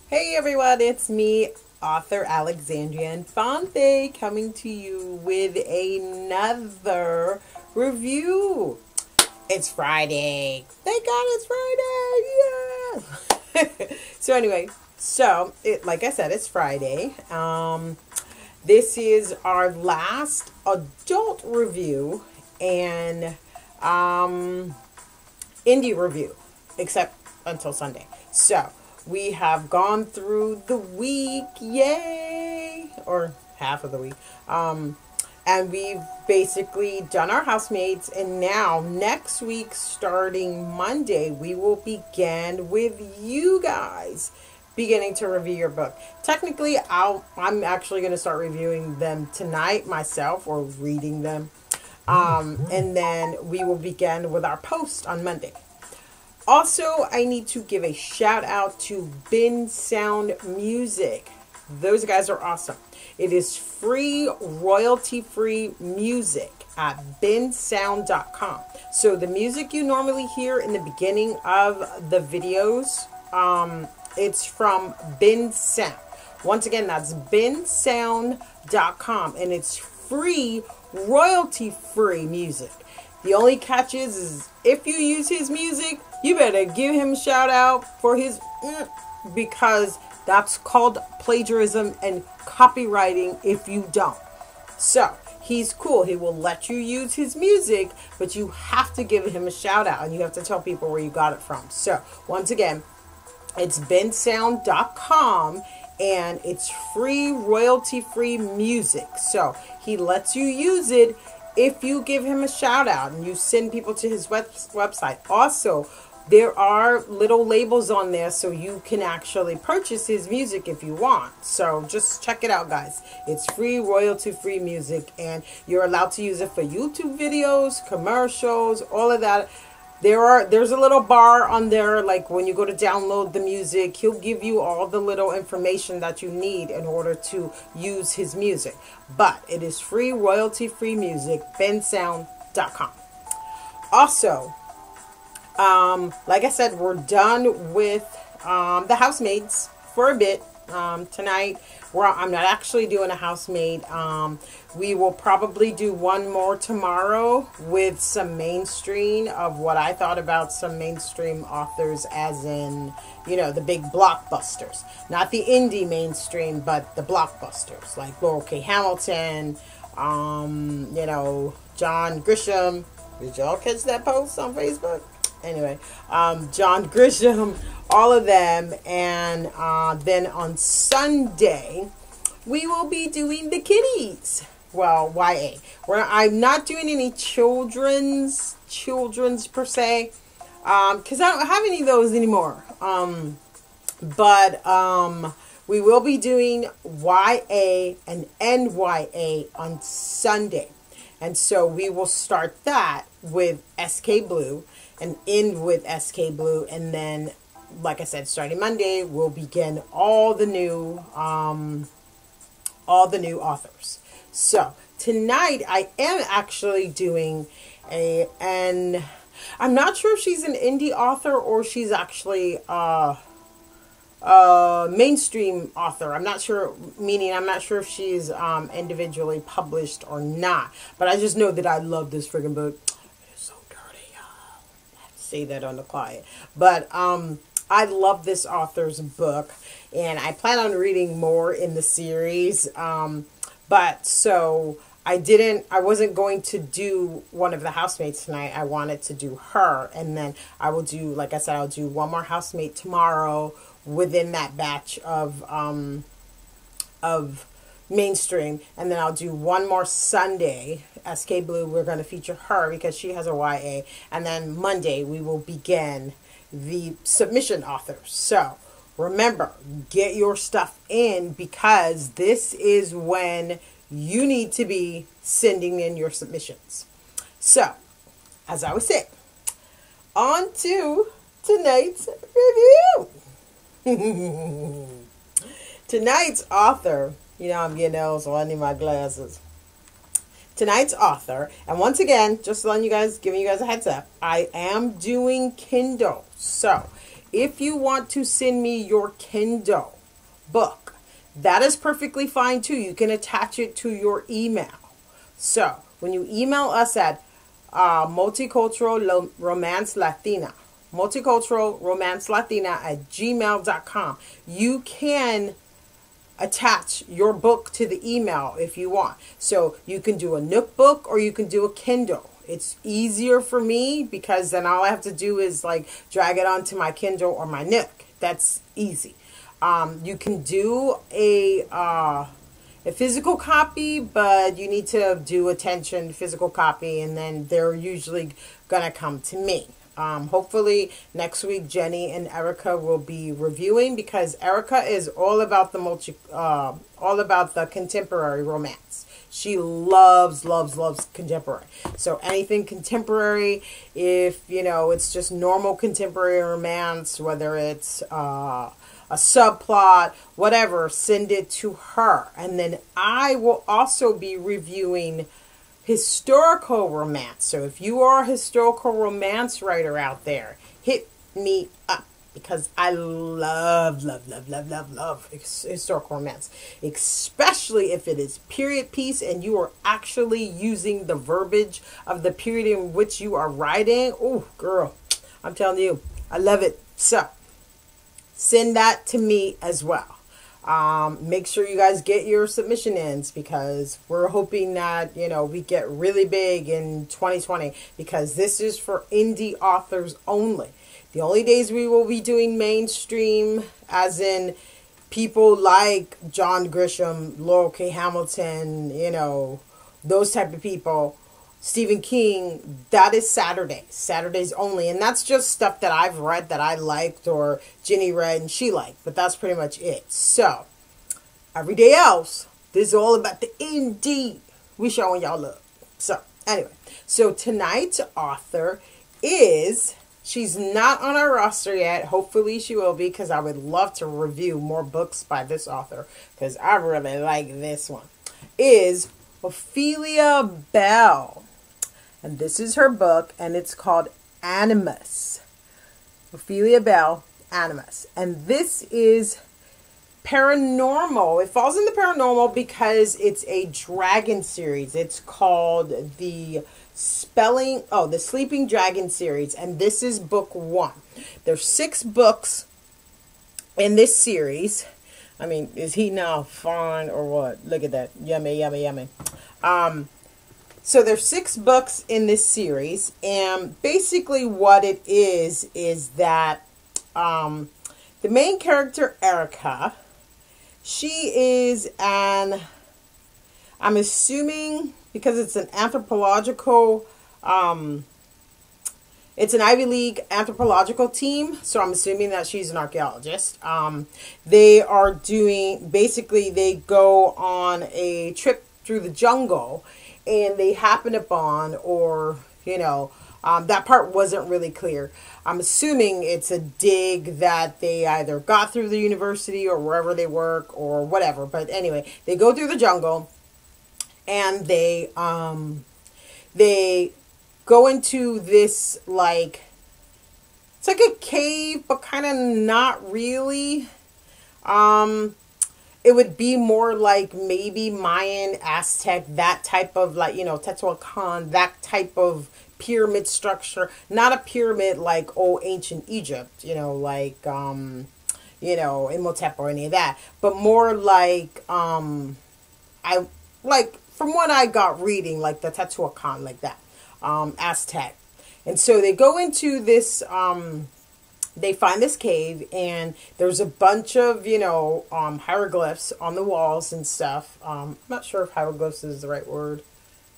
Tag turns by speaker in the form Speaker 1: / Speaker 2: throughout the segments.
Speaker 1: Hey everyone, it's me, author Alexandria Infante, coming to you with another review. It's Friday. Thank God it's Friday. Yeah. So anyway, like I said, it's Friday. This is our last adult review and indie review, except until Sunday. So we have gone through the week, yay, or half of the week, and we've basically done our housemates, and now next week, starting Monday, we will begin with you guys beginning to review your book. Technically, I'm actually going to start reviewing them tonight myself, or reading them, and then we will begin with our post on Monday. Also, I need to give a shout out to Bin Sound Music. Those guys are awesome. It is free, royalty-free music at binsound.com. So the music you normally hear in the beginning of the videos, it's from Bin Sound. Once again, that's binsound.com, and it's free, royalty-free music. The only catch is if you use his music, you better give him a shout out for his, because that's called plagiarism and copywriting if you don't. So he's cool. He will let you use his music, but you have to give him a shout out and you have to tell people where you got it from. So once again, it's binsound.com and it's free, royalty-free music. So he lets you use it if you give him a shout out and you send people to his website. Also, there are little labels on there so you can actually purchase his music if you want. So just check it out, guys. It's free, royalty-free music, and you're allowed to use it for YouTube videos, commercials, all of that. There's a little bar on there, like when you go to download the music, he'll give you all the little information that you need in order to use his music. But it is free, royalty-free music, bensound.com. Also, like I said, we're done with the housemaids for a bit. Tonight, I'm not actually doing a housemaid. We will probably do one more tomorrow with some mainstream of what I thought about some mainstream authors, as in, you know, the big blockbusters. Not the indie mainstream, but the blockbusters, like Laurel K. Hamilton, you know, John Grisham. Did y'all catch that post on Facebook? Anyway, John Grisham, all of them. And then on Sunday, we will be doing the kiddies. Well, YA. I'm not doing any children's per se, because I don't have any of those anymore. But we will be doing YA and NYA on Sunday. And so we will start that with SK Blue and end with SK Blue. And then, like I said, starting Monday, we'll begin all the new authors. So tonight I am actually doing and I'm not sure if she's an indie author or she's actually mainstream author. I'm not sure, meaning I'm not sure if she's individually published or not. But I just know that I love this friggin' book. It's so dirty, y'all. I have to say that on the quiet. But I love this author's book, and I plan on reading more in the series. But so I wasn't going to do one of the housemates tonight. I wanted to do her, and then I will do, like I said, I'll do one more housemate tomorrow within that batch of mainstream, and then I'll do one more Sunday. SK Blue, we're going to feature her because she has a YA, and then Monday we will begin the submission authors. So remember, get your stuff in, because this is when you need to be sending in your submissions. So, as I was saying, on to tonight's review. Tonight's author, you know I'm getting old, so I need my glasses. Tonight's author, and once again, just letting you guys, giving you guys a heads up, I am doing Kindle. So, if you want to send me your Kindle, book. That is perfectly fine too. You can attach it to your email. So when you email us at multicultural romance latina at gmail.com, you can attach your book to the email if you want. So you can do a Nook book or you can do a Kindle. It's easier for me because then all I have to do is like drag it onto my Kindle or my Nook. That's easy. You can do a physical copy, but you need to do attention physical copy, and then they're usually gonna come to me. Hopefully next week Jenny and Erica will be reviewing, because Erica is all about the contemporary romance. She loves contemporary. So anything contemporary, if you know it's just normal contemporary romance, whether it's a subplot, whatever, send it to her. And then I will also be reviewing historical romance. So if you are a historical romance writer out there, hit me up, because I love historical romance, especially if it is period piece and you are actually using the verbiage of the period in which you are writing. Oh, girl, I'm telling you, I love it. So send that to me as well. Make sure you guys get your submission ins, because we're hoping that, you know, we get really big in 2020, because this is for indie authors only. The only days we will be doing mainstream, as in people like John Grisham, Laurel K. Hamilton, you know, those type of people, Stephen King, that is Saturdays only. And that's just stuff that I've read that I liked, or Ginny read and she liked, but that's pretty much it. So every day else, this is all about the indie. We showing y'all love. So anyway, so tonight's author is, she's not on our roster yet. Hopefully she will be, because I would love to review more books by this author, because I really like this one, is Ophelia Bell. And this is her book, and it's called Animus. Ophelia Bell, Animus. And this is paranormal. It falls into paranormal because it's a dragon series. It's called the Sleeping Dragon series. And this is book 1. There's 6 books in this series. I mean, is he now fine or what? Look at that. Yummy, yummy, yummy. So there's 6 books in this series, and basically what it is that the main character, Erica, she is I'm assuming, because it's an anthropological, it's an Ivy League anthropological team, so I'm assuming that she's an archaeologist. They are doing, basically they go on a trip through the jungle, and they happen upon, or, you know, that part wasn't really clear. I'm assuming it's a dig that they either got through the university or wherever they work or whatever. But anyway, they go through the jungle, and they go into this, like, it's like a cave, but kind of not really. It would be more like maybe Mayan, Aztec, that type of, like, you know, Teotihuacan, that type of pyramid structure. Not a pyramid like old ancient Egypt, you know, like, you know, Imhotep or any of that. But more like, from what I got reading, like the Teotihuacan, like that, Aztec. And so they go into this, they find this cave, and there's a bunch of, you know, hieroglyphs on the walls and stuff. I'm not sure if hieroglyphs is the right word,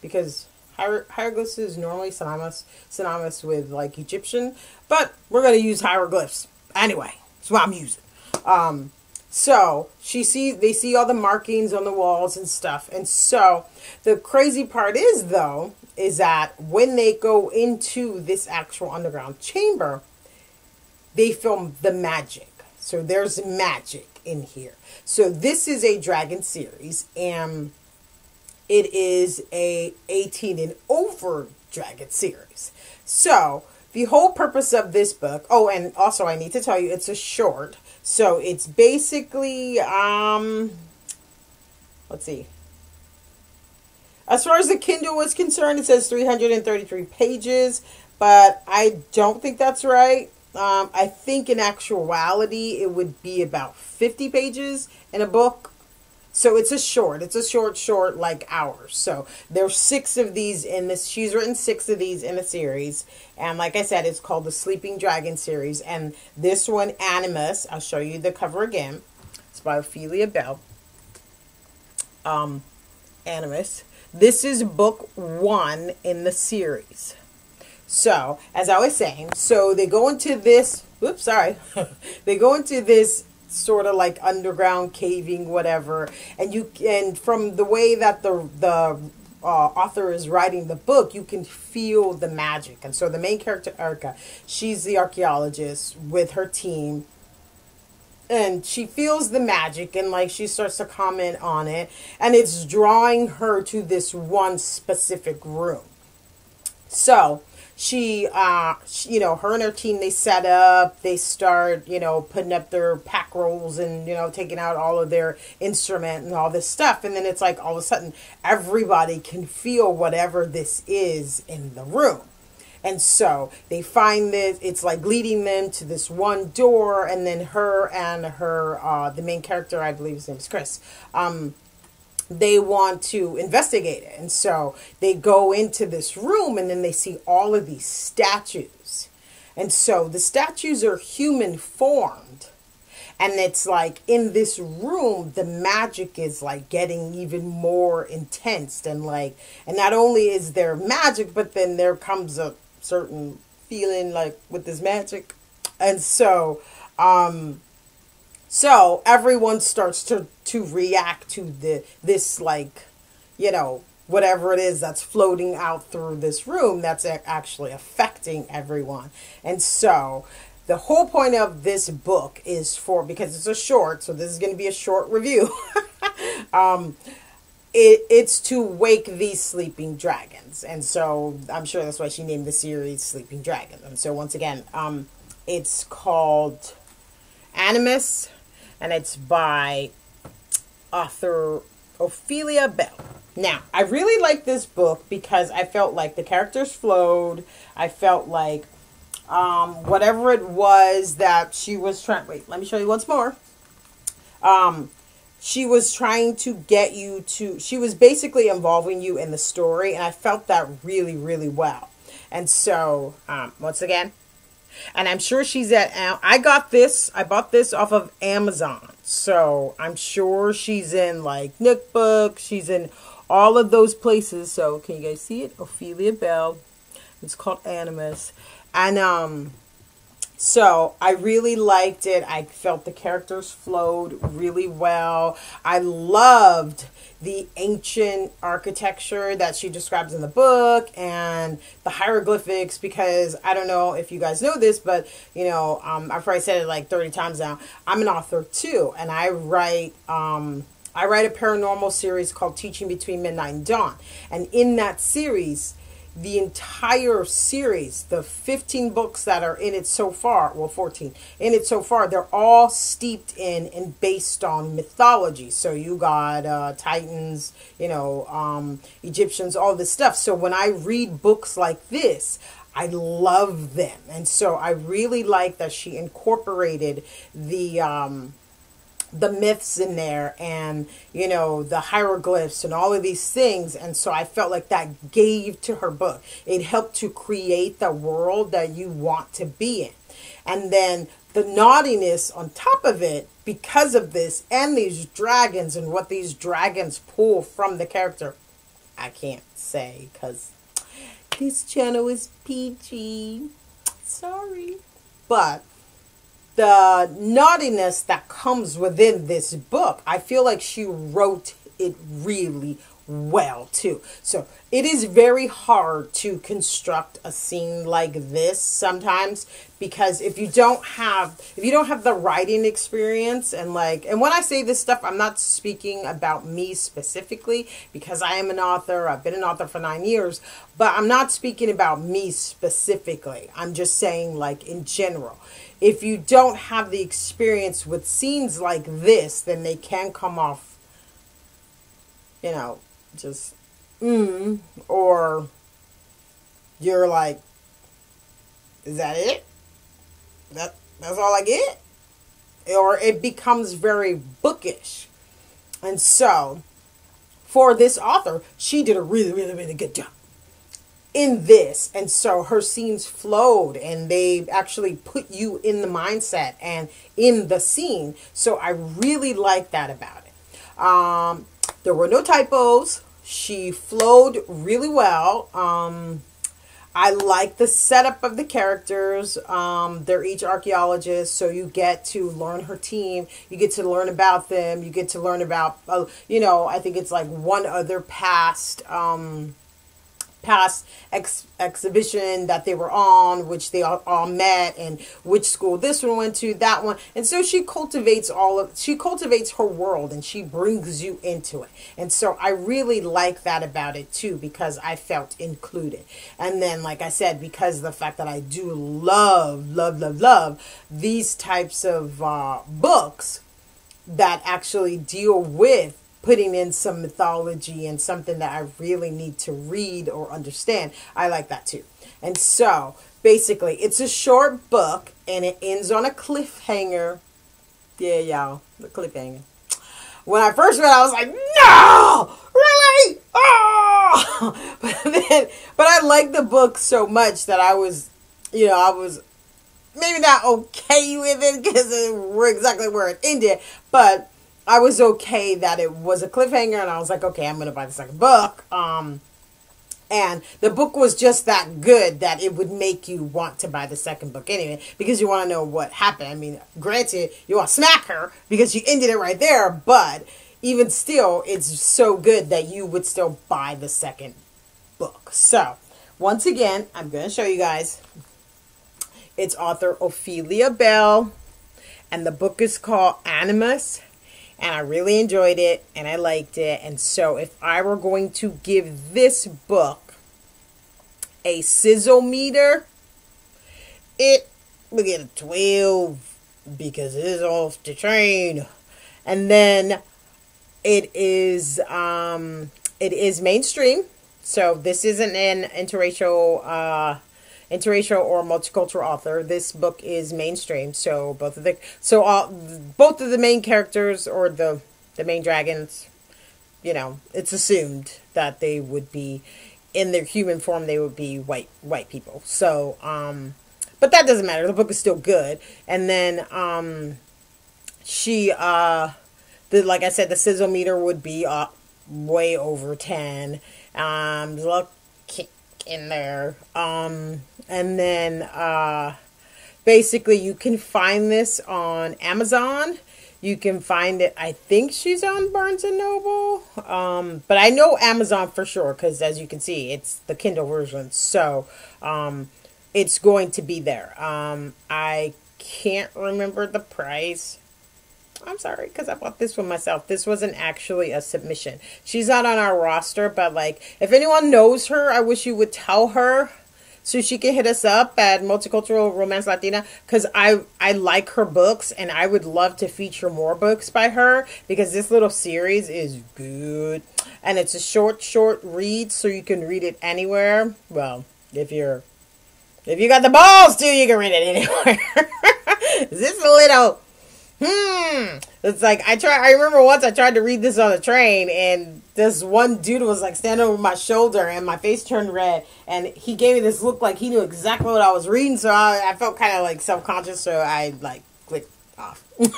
Speaker 1: because hieroglyphs is normally synonymous with, like, Egyptian, but we're going to use hieroglyphs. Anyway, that's what I'm using. So they see all the markings on the walls and stuff. And so the crazy part is, though, is that when they go into this actual underground chamber, they film the magic. So there's magic in here. So this is a dragon series, and it is a 18 and over dragon series. So the whole purpose of this book, oh, and also I need to tell you, it's a short. So it's basically, let's see. As far as the Kindle is concerned, it says 333 pages, but I don't think that's right. I think in actuality, it would be about 50 pages in a book. So it's a short, like hours. So there's 6 of these in this. She's written 6 of these in a series. And like I said, it's called the Sleeping Dragon series. And this one, Animus, I'll show you the cover again. It's by Ophelia Bell. Animus. This is book 1 in the series. So, as I was saying, so they go into this, oops, sorry. They go into this sort of like underground caving, whatever. And from the way that the author is writing the book, you can feel the magic. And so the main character, Erica, she's the archaeologist with her team. And she feels the magic, and like she starts to comment on it, and it's drawing her to this one specific room. So she, you know, her and her team, they set up, they start, you know, putting up their pack rolls and, you know, taking out all of their instrument and all this stuff. And then it's like all of a sudden everybody can feel whatever this is in the room. And so they find this, it's like leading them to this one door, and then her and her, the main character, I believe his name is Chris, they want to investigate it. And so they go into this room, and then they see all of these statues. And so the statues are human formed. And it's like in this room, the magic is like getting even more intense. And like, and not only is there magic, but then there comes a certain feeling like with this magic. And so, so everyone starts to react to this like, you know, whatever it is that's floating out through this room that's actually affecting everyone. And so the whole point of this book is because it's a short, so this is going to be a short review. It's to wake these sleeping dragons. And so I'm sure that's why she named the series Sleeping Dragon. And so once again, it's called Animus, and it's by author Ophelia Bell. Now, I really like this book because I felt like the characters flowed. I felt like whatever it was that she was trying... Wait, let me show you once more. She was trying to get you to... She was basically involving you in the story, and I felt that really, really well. And so, once again, and I'm sure she's at... I bought this off of Amazon. So, I'm sure she's in, like, Nook Books. She's in all of those places. So, can you guys see it? Ophelia Bell. It's called Animus. And, so I really liked it. I felt the characters flowed really well. I loved the ancient architecture that she describes in the book and the hieroglyphics, because I don't know if you guys know this, but you know, I've probably said it like 30 times now. I'm an author too, and I write a paranormal series called Teaching Between Midnight and Dawn. And in that series, the entire series, the 15 books that are in it so far, well, 14 in it so far, they're all steeped in and based on mythology. So you got Titans, you know, Egyptians, all this stuff. So when I read books like this, I love them. And so I really like that she incorporated the myths in there, and you know, the hieroglyphs and all of these things. And so I felt like that gave to her book. It helped to create the world that you want to be in. And then the naughtiness on top of it, because of this and these dragons and what these dragons pull from the character, I can't say because this channel is PG. Sorry. But the naughtiness that comes within this book, I feel like she wrote it really well too. So it is very hard to construct a scene like this sometimes, because if you don't have the writing experience, and when I say this stuff, I'm not speaking about me specifically, because I am an author. I've been an author for 9 years, but I'm not speaking about me specifically. I'm just saying, like, in general. If you don't have the experience with scenes like this, then they can come off, just, or you're like, is that it? That's all I get? Or it becomes very bookish. And so, for this author, she did a really, really, really good job in this. And so her scenes flowed, and they actually put you in the mindset and in the scene. So I really like that about it. There were no typos. She flowed really well. I like the setup of the characters. They're each archaeologists, so you get to learn her team. You get to learn about them. You get to learn about, I think it's like one other past exhibition that they were on, which they all met, and which school this one went to, that one. And so she cultivates her world, and she brings you into it. And so I really like that about it too, because I felt included. And then, like I said, because of the fact that I do love these types of books that actually deal with putting in some mythology and something that I really need to read or understand, I like that too. And so, basically, it's a short book, and it ends on a cliffhanger. Yeah, y'all, the cliffhanger. When I first read it, I was like, no! Really? Oh! But I liked the book so much that I was maybe not okay with it, because we're exactly where it ended, but I was okay that it was a cliffhanger, and I was like, okay, I'm going to buy the second book. And the book was just that good that it would make you want to buy the second book anyway, because you want to know what happened. I mean, granted, you want to smack her because she ended it right there, but even still, it's so good that you would still buy the second book. So, once again, I'm going to show you guys. It's author Ophelia Bell, and the book is called Animus. And I really enjoyed it, and I liked it. And so if I were going to give this book a sizzle meter, it would get a 12, because it is off the train. And then it is mainstream. So this isn't an interracial or multicultural author. This book is mainstream. So both of the main characters, or the main dragons, it's assumed that they would be, in their human form, they would be white people. So but that doesn't matter. The book is still good. And then like I said, the sizzle meter would be way over 10. Look in there. And then basically you can find this on Amazon. You can find it, I think she's on Barnes and Noble. But I know Amazon for sure, because as you can see, it's the Kindle version. So it's going to be there. I can't remember the price. I'm sorry, because I bought this one myself. This wasn't actually a submission. She's not on our roster, but if anyone knows her, I wish you would tell her so she can hit us up at Multicultural Romance Latina, because I like her books, and I would love to feature more books by her, because this little series is good. And it's a short read, so you can read it anywhere. Well, if you got the balls to, you can read it anywhere. This little... It's like, I remember once I tried to read this on a train, and this one dude was standing over my shoulder, and my face turned red, and he gave me this look like he knew exactly what I was reading, so I felt kind of self-conscious, so I clicked off. And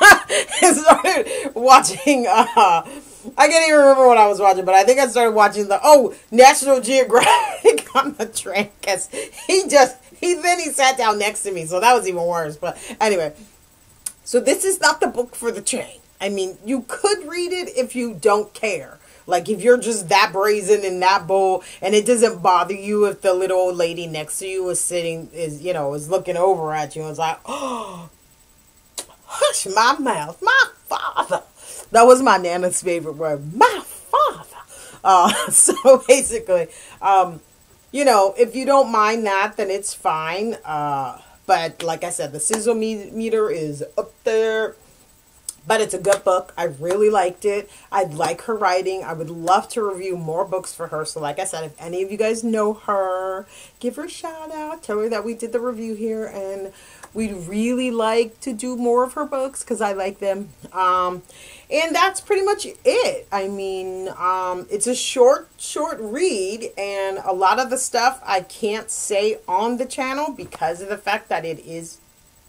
Speaker 1: started watching, I can't even remember what I was watching, but I think I started watching National Geographic on the train, because he sat down next to me, so that was even worse. But anyway, so this is not the book for the train. I mean, you could read it if you don't care. Like, if you're just that brazen and that bold, and it doesn't bother you if the little old lady next to you is looking over at you and is like, oh, hush my mouth, my father. That was my Nana's favorite word, my father. So basically, if you don't mind that, then it's fine. But like I said, the sizzle meter is up there. But it's a good book. I really liked it. I like her writing. I would love to review more books for her. So like I said, if any of you guys know her, give her a shout out. Tell her that we did the review here. And we'd really like to do more of her books because I like them. And that's pretty much it. I mean, it's a short read. And a lot of the stuff I can't say on the channel because of the fact that it is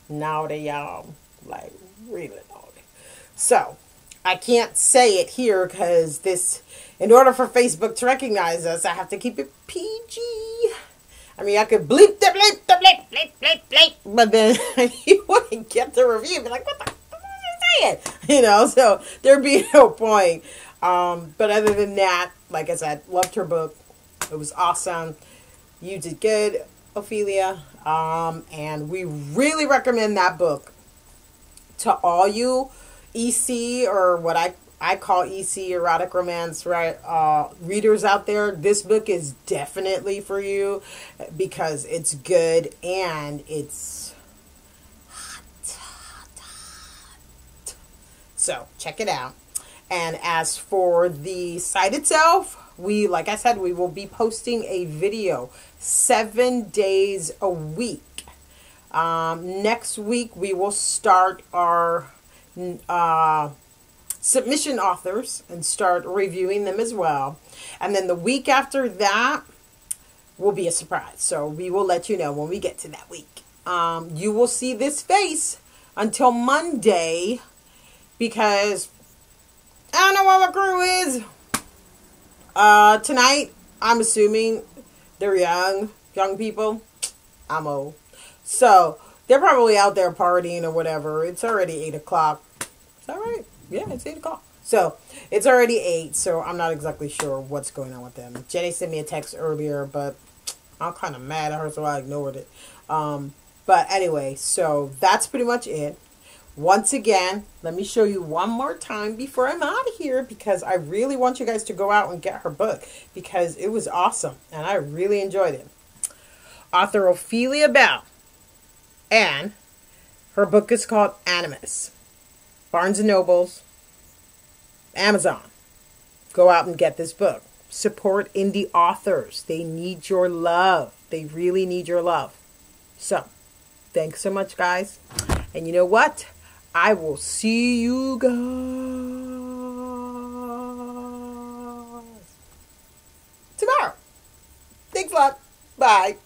Speaker 1: naughty, y'all. Like, really naughty. So, I can't say it here because in order for Facebook to recognize us, I have to keep it PG. I mean, I could bleep the bleep, the bleep, bleep, bleep, bleep, but then you wouldn't get the review. Be like, what the fuck was you saying? So there'd be no point. But other than that, like I said, loved her book. It was awesome. You did good, Ophelia. And we really recommend that book to all you EC, or what I call EC, erotic romance, right? Readers out there. This book is definitely for you because it's good and it's hot. So check it out. And as for the site itself, like I said, we will be posting a video 7 days a week. Next week we will start our submission authors and start reviewing them as well. And then the week after that will be a surprise. So we will let you know when we get to that week. You will see this face until Monday because I don't know what my crew is. Tonight, I'm assuming they're young people. I'm old. So they're probably out there partying or whatever. It's already 8 o'clock. Is that right? Yeah, it's 8 o'clock. So, it's already 8, so I'm not exactly sure what's going on with them. Jenny sent me a text earlier, but I'm kind of mad at her, so I ignored it. But anyway, so that's pretty much it. Once again, let me show you one more time before I'm out of here, because I really want you guys to go out and get her book, because it was awesome, and I really enjoyed it. Author Ophelia Bell. And her book is called Animus. Barnes & Nobles, Amazon. Go out and get this book. Support indie authors. They need your love. They really need your love. So, thanks so much, guys. And you know what? I will see you guys tomorrow. Thanks a lot. Bye.